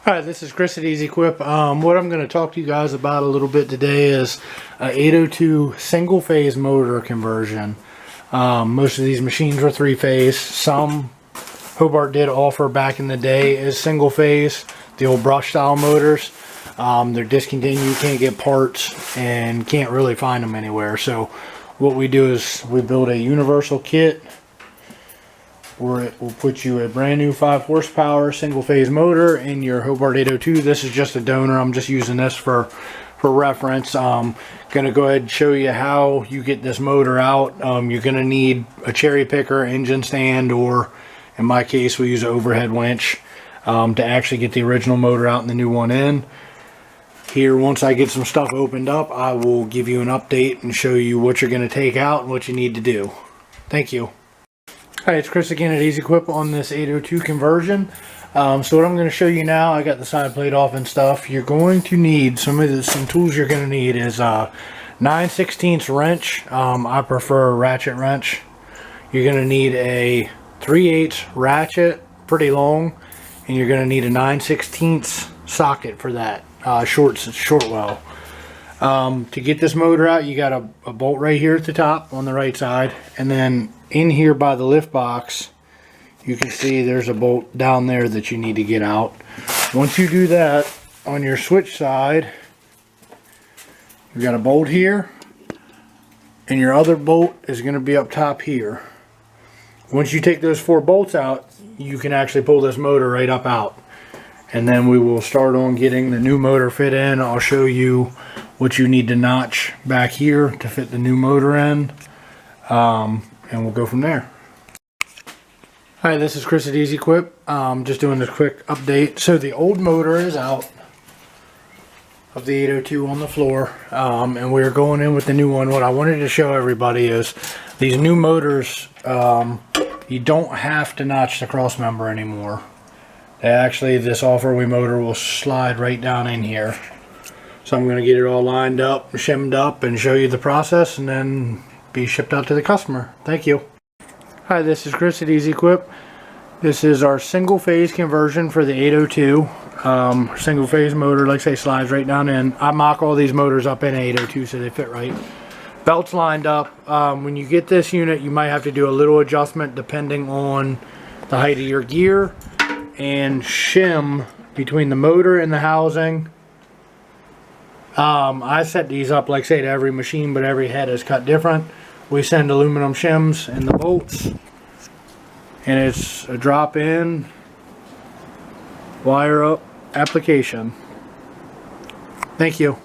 Hi, this is Chris at Ezkwip. What I'm going to talk to you guys about a little bit today is a 802 single phase motor conversion. Most of these machines were three phase. Some Hobart did offer back in the day is single phase, the old brush style motors. They're discontinued, can't get parts, and can't really find them anywhere. So what we do is we build a universal kit where it will put you a brand new 5 horsepower single phase motor in your Hobart 802. This is just a donor. I'm just using this for reference. Gonna go ahead and show you how you get this motor out. You're gonna need a cherry picker, engine stand, or in my case we use an overhead winch to actually get the original motor out and the new one in. Here, once I get some stuff opened up, I will give you an update and show you what you're gonna take out and what you need to do. Thank you. Hi, it's Chris again at Ezkwip on this 802 conversion. So what I'm going to show you now, I got the side plate off and stuff. You're going to need some tools. You're going to need is a 9/16 wrench. I prefer a ratchet wrench. You're going to need a 3/8 ratchet, pretty long, and you're going to need a 9/16 socket for that, short well. To get this motor out, you got a bolt right here at the top on the right side, and then in here by the lift box you can see there's a bolt down there that you need to get out. Once you do that, on your switch side you got a bolt here, and your other bolt is going to be up top here. Once you take those 4 bolts out, you can actually pull this motor right up out, and then we will start on getting the new motor fit in. I'll show you what you need to notch back here to fit the new motor in, and we'll go from there. Hi, this is Chris at Ezkwip. Just doing a quick update. So the old motor is out of the 802 on the floor, and we're going in with the new one. What I wanted to show everybody is these new motors, you don't have to notch the cross member anymore. Actually, this off-road motor will slide right down in here. So I'm going to get it all lined up, shimmed up, and show you the process, and then be shipped out to the customer. Thank you. Hi, this is Chris at Ezkwip. This is our single phase conversion for the 802. Single phase motor, like I say, slides right down in. I mock all these motors up in 802 so they fit right. Belts lined up. When you get this unit, you might have to do a little adjustment depending on the height of your gear, and shim between the motor and the housing. I set these up, like I say, to every machine, but every head is cut different. We send aluminum shims in the bolts, and it's a drop in, wire up application. Thank you.